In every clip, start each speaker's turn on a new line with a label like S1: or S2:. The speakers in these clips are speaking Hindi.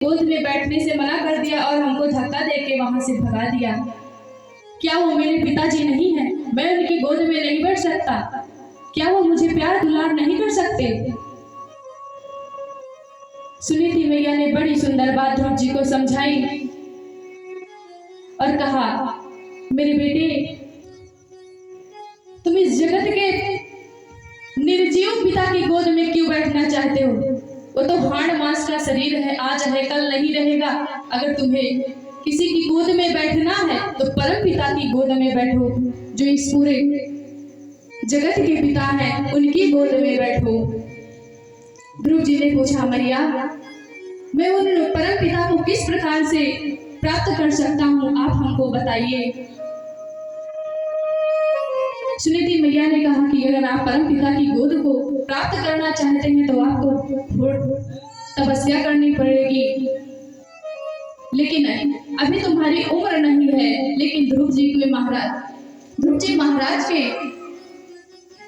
S1: गोद में बैठने से मना कर दिया और हमको धक्का देके वहां से भगा दिया। क्या वो मेरे पिताजी नहीं है? मैं उनकी गोद में नहीं बैठ सकता? क्या वो मुझे प्यार दुलार नहीं कर सकते? सुनीति मैया ने बड़ी सुंदर बात ध्रुव जी को समझाई और कहा, मेरे बेटे, तुम इस जगत के निर्जीव पिता की गोद में क्यों बैठना चाहते हो? वो तो हाड़ मांस का शरीर है, आज है कल नहीं रहेगा। अगर तुम्हें किसी की गोद में बैठना है तो परम पिता की गोद में बैठो, जो इस पूरे जगत के पिता हैं, उनकी गोद में बैठो। ध्रुव जी ने पूछा, मैया, मैं उन परम पिता को किस प्रकार से प्राप्त कर सकता हूँ, आप हमको बताइए। सुनीति मैया ने कहा कि अगर आप परम पिता की गोद को प्राप्त करना चाहते हैं तो आपको तपस्या करनी पड़ेगी, लेकिन अभी तुम्हारी उम्र नहीं है। लेकिन ध्रुव जी महाराज के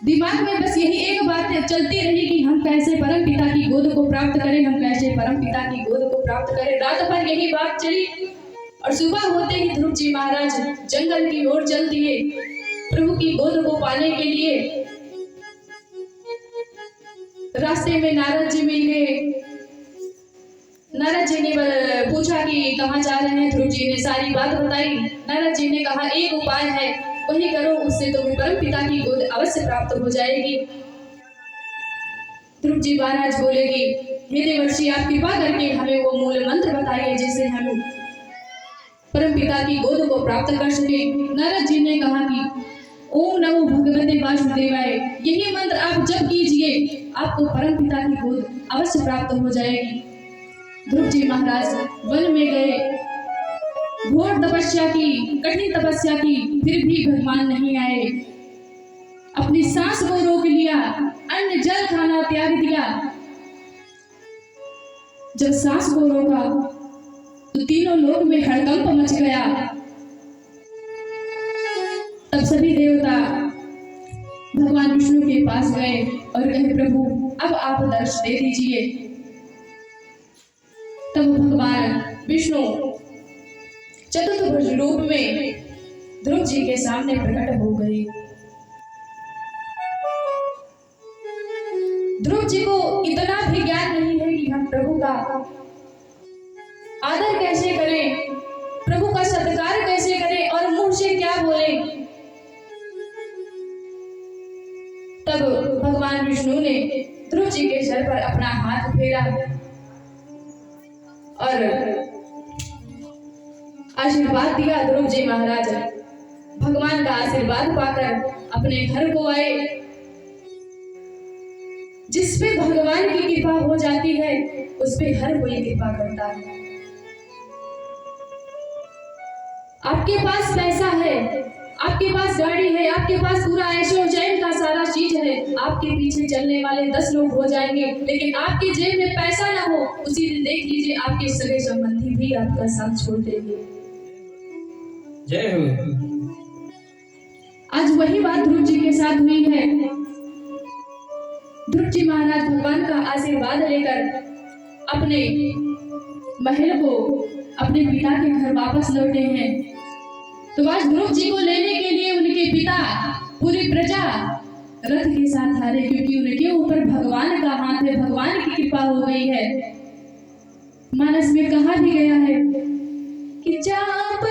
S1: दिमाग में बस यही एक बात चलती रही कि हम कैसे परम पिता की गोद को प्राप्त करें, हम कैसे परम पिता की गोद को प्राप्त करें। रात भर यही बात चली और सुबह होते ही ध्रुव जी महाराज जंगल की ओर चल दिए प्रभु की गोद को पाने के लिए। रास्ते में नारद जी मिल गए। नारद जी ने पूछा कि कहाँ जा रहे हैं? ध्रुव जी ने सारी बात बताई। नारद जी ने कहा, एक उपाय है, वही करो, उससे तुम्हें परम पिता की गोद अवश्य प्राप्त हो जाएगी। ध्रुव जी महाराज बोलेगी, हे देवर्षि, आप कृपा करके हमें वो मूल मंत्र बताइए जिससे हम परम पिता की गोद को प्राप्त कर सके। नारद जी ने कहा कि ओम नमो भगवते वासुदेवाय, यही मंत्र आप जप कीजिए, आपको परम पिता की गोद अवश्य प्राप्त हो जाएगी। ध्रुव जी महाराज वन में गए, घोर तपस्या की, कठिन तपस्या की, फिर भी भगवान नहीं आए। अपनी सांस को रोक लिया, अन्न जल खाना त्याग दिया। जब सांस को रोका तो तीनों लोक में हड़कंप मच गया। तब सभी देवता भगवान विष्णु के पास गए और कहे, प्रभु अब आप दर्श दे दीजिए। तब भगवान विष्णु चतुर्भुज रूप में ध्रुव जी के सामने प्रकट हो गए। ध्रुव जी को इतना भी ज्ञान नहीं है कि हम प्रभु का आदर कैसे करें, प्रभु का सत्कार कैसे करें और मुंह से क्या बोले। तब भगवान विष्णु ने ध्रुव जी के सर पर अपना हाथ फेरा और आशीर्वाद दिया। ध्रुव जी महाराज भगवान का आशीर्वाद पाकर अपने घर को आए। जिस पे भगवान की कृपा हो जाती है उस पे हर कोई कृपा करता है। आपके पास पैसा है, आपके पास गाड़ी है, आपके पास पूरा ऐशो चैन का सारा चीज है, आपके पीछे चलने वाले 10 लोग हो जाएंगे, लेकिन आपके जेब में पैसा ना हो, उसी दिन देख लीजिए आपके सगे संबंधी भी आपका साथ छोड़ देंगे।
S2: जय हो।
S1: आज वही बात ध्रुव जी के साथ हुई है। ध्रुव जी महाराज भगवान का आशीर्वाद लेकर अपने महल को, अपने पिता के घर वापस लौटे हैं। तो आज ध्रुव जी को लेने के लिए उनके पिता, पूरी प्रजा रथ के साथ आ रहे, क्योंकि उनके ऊपर भगवान का हाथ है, भगवान की कृपा हो गई है। मानस में कहा भी गया है कि चाप